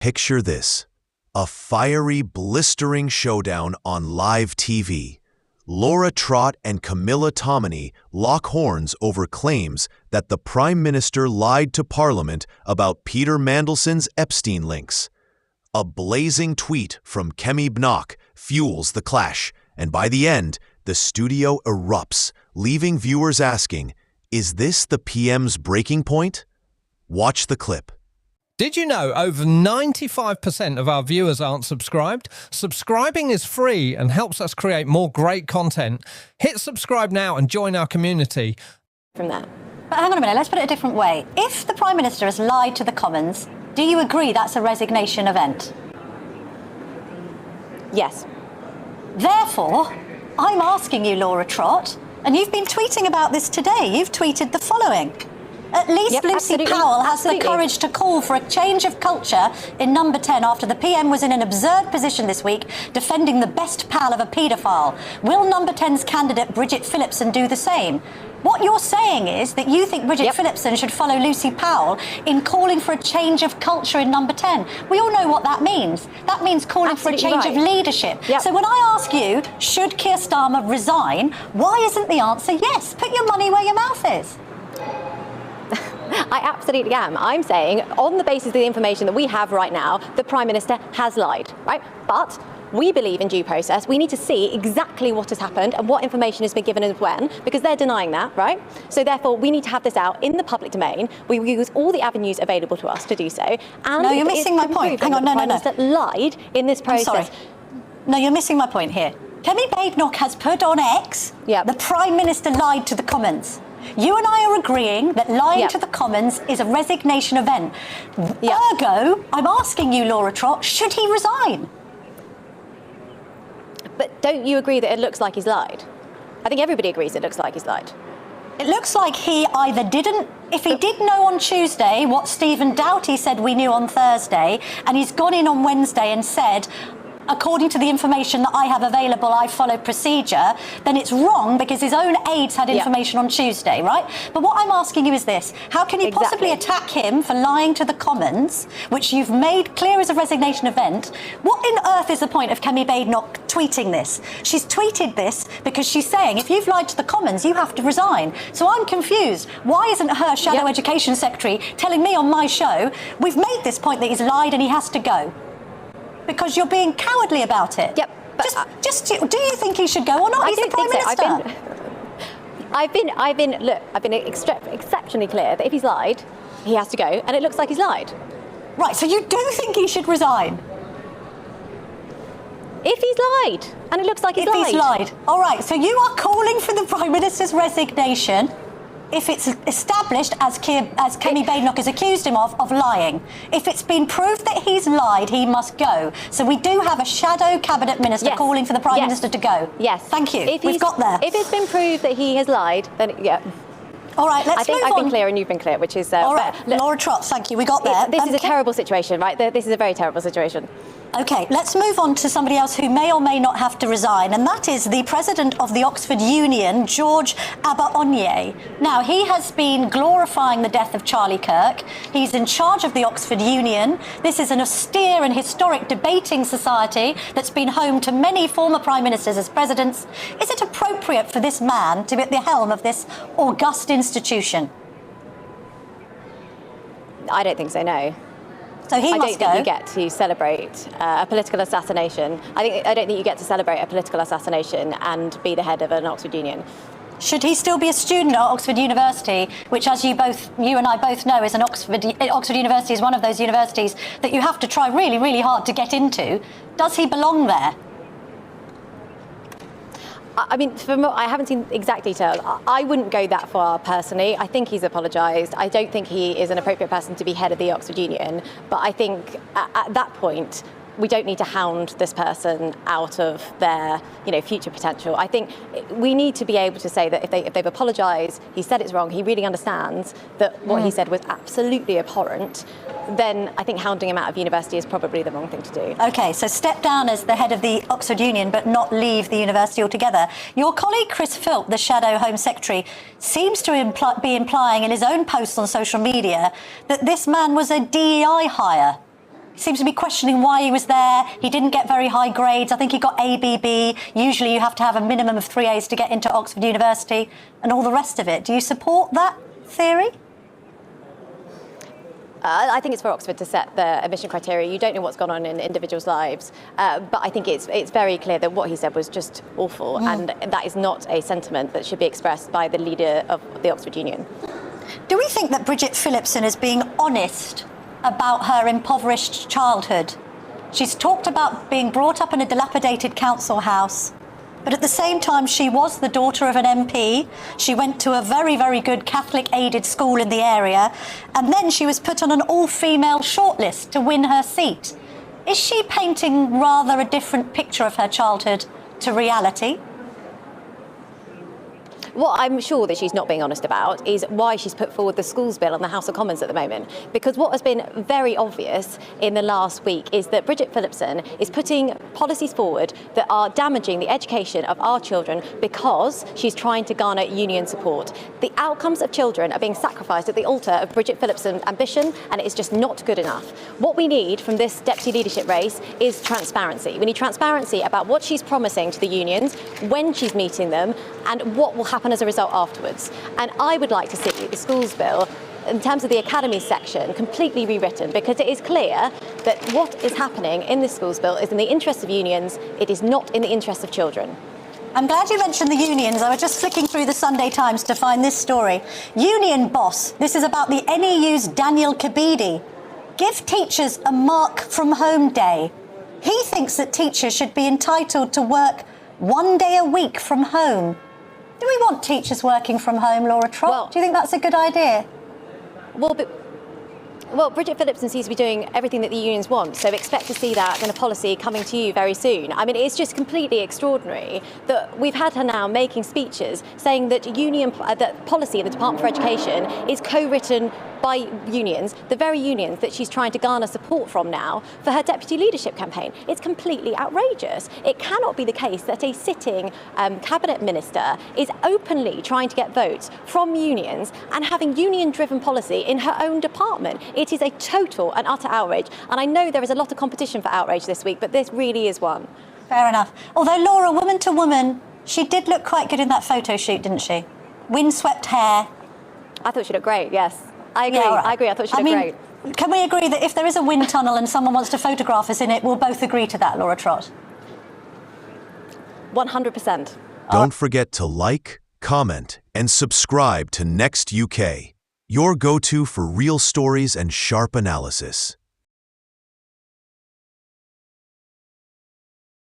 Picture this, a fiery, blistering showdown on live TV. Laura Trott and Camilla Tominey lock horns over claims that the Prime Minister lied to Parliament about Peter Mandelson's Epstein links. A blazing tweet from Kemi Bnock fuels the clash, and by the end, the studio erupts, leaving viewers asking, is this the PM's breaking point? Watch the clip. Did you know over 95% of our viewers aren't subscribed? Subscribing is free and helps us create more great content. Hit subscribe now and join our community. From there. But hang on a minute, let's put it a different way. If the Prime Minister has lied to the Commons, do you agree that's a resignation event? Yes. Therefore, I'm asking you, Laura Trott, and you've been tweeting about this today. You've tweeted the following. At least Lucy Powell has the courage to call for a change of culture in No. 10 after the PM was in an absurd position this week defending the best pal of a paedophile. Will No. 10's candidate Bridget Phillipson do the same? What you're saying is that you think Bridget Phillipson should follow Lucy Powell in calling for a change of culture in No. 10. We all know what that means. That means calling for a change of leadership. So when I ask you, should Keir Starmer resign, why isn't the answer yes? Put your money where your mouth is. I absolutely am. I'm saying, on the basis of the information that we have right now, the Prime Minister has lied, right? But we believe in due process. We need to see exactly what has happened and what information has been given and when, because they're denying that, right? So therefore, we need to have this out in the public domain. We will use all the avenues available to us to do so. And no, you're missing my point. Hang on, no. The Prime Minister lied in this process. I'm sorry. No, you're missing my point here. Kemi Bnock has put on X, the Prime Minister lied to the Commons. You and I are agreeing that lying to the Commons is a resignation event. Ergo, I'm asking you, Laura Trott, should he resign? But don't you agree that it looks like he's lied? I think everybody agrees it looks like he's lied. It looks like he either didn't, if he did know on Tuesday what Stephen Doughty said we knew on Thursday, and he's gone in on Wednesday and said, according to the information that I have available, I follow procedure, then it's wrong because his own aides had information on Tuesday, right? But what I'm asking you is this. How can you possibly attack him for lying to the Commons, which you've made clear is a resignation event? What on earth is the point of Kemi Bnock tweeting this? She's tweeted this because she's saying, if you've lied to the Commons, you have to resign. So I'm confused. Why isn't her Shadow Education Secretary telling me on my show, we've made this point that he's lied and he has to go? Because you're being cowardly about it. Do you think he should go or not? He's the Prime Minister. I've been exceptionally clear that if he's lied, he has to go, and it looks like he's lied. Right, so you do think he should resign? If he's lied, and it looks like he's lied. If he's lied. All right, so you are calling for the Prime Minister's resignation if it's established, as Kemi Bnock has accused him of lying. If it's been proved that he's lied, he must go. So we do have a shadow cabinet minister calling for the Prime Minister to go. Yes. Thank you. We've got there. If it's been proved that he has lied, then All right, let's move on. I've been clear and you've been clear, which is... All right, Laura Trott, thank you. We got there. This is a terrible situation, right? This is a very terrible situation. OK, let's move on to somebody else who may or may not have to resign, and that is the president of the Oxford Union, George Abaonye. Now, he has been glorifying the death of Charlie Kirk. He's in charge of the Oxford Union. This is an austere and historic debating society that's been home to many former prime ministers as presidents. Is it appropriate for this man to be at the helm of this august institution? I don't think so, no. So he I don't must go. think you get to celebrate a political assassination. I don't think you get to celebrate a political assassination and be the head of an Oxford Union. Should he still be a student at Oxford University, which, as you and I both know, is Oxford University is one of those universities that you have to try really, really hard to get into? Does he belong there? I mean, I haven't seen exact details. I wouldn't go that far personally. I think he's apologised. I don't think he is an appropriate person to be head of the Oxford Union. But I think at that point, we don't need to hound this person out of their, future potential. I think we need to be able to say that if they've apologised, he said it's wrong, he really understands that what he said was absolutely abhorrent, then I think hounding him out of university is probably the wrong thing to do. OK, so step down as the head of the Oxford Union, but not leave the university altogether. Your colleague Chris Philp, the Shadow Home Secretary, seems to be implying in his own posts on social media that this man was a DEI hire. seems to be questioning why he was there. He didn't get very high grades. I think he got ABB. Usually you have to have a minimum of 3 A's to get into Oxford University and all the rest of it. Do you support that theory? I think it's for Oxford to set the admission criteria. You don't know what's gone on in individuals' lives, but I think it's very clear that what he said was just awful, and that is not a sentiment that should be expressed by the leader of the Oxford Union. Do we think that Bridget Phillipson is being honest about her impoverished childhood? She's talked about being brought up in a dilapidated council house, but at the same time she was the daughter of an MP. She went to a very, very good Catholic-aided school in the area, and then she was put on an all-female shortlist to win her seat. Is she painting rather a different picture of her childhood to reality? What I'm sure that she's not being honest about is why she's put forward the schools bill in the House of Commons at the moment. Because what has been very obvious in the last week is that Bridget Phillipson is putting policies forward that are damaging the education of our children because she's trying to garner union support. The outcomes of children are being sacrificed at the altar of Bridget Phillipson's ambition, and it is just not good enough. What we need from this deputy leadership race is transparency. We need transparency about what she's promising to the unions, when she's meeting them, and what will happen as a result afterwards. And I would like to see the schools bill, in terms of the academy section, completely rewritten, because it is clear that what is happening in this schools bill is in the interest of unions. It is not in the interest of children. I'm glad you mentioned the unions. I was just flicking through the Sunday Times to find this story. Union boss, this is about the NEU's Daniel Kabidi. Give teachers a mark from home day. He thinks that teachers should be entitled to work 1 day a week from home. Do we want teachers working from home, Laura Trott? Well, do you think that's a good idea? Well, Bridget Phillipson seems to be doing everything that the unions want, so expect to see that in a policy coming to you very soon. I mean, it's just completely extraordinary that we've had her now making speeches saying that that policy in the Department for Education is co-written by unions, the very unions that she's trying to garner support from now for her deputy leadership campaign. It's completely outrageous. It cannot be the case that a sitting cabinet minister is openly trying to get votes from unions and having union-driven policy in her own department. It is a total and utter outrage. And I know there is a lot of competition for outrage this week, but this really is one. Fair enough. Although Laura, woman to woman, she did look quite good in that photo shoot, didn't she? Windswept hair. I thought she looked great, yes. I agree. Yeah, right. I agree. I thought she looked great. Can we agree that if there is a wind tunnel and someone wants to photograph us in it, we'll both agree to that, Laura Trott? 100%. Don't forget to like, comment, and subscribe to Next UK, your go-to for real stories and sharp analysis.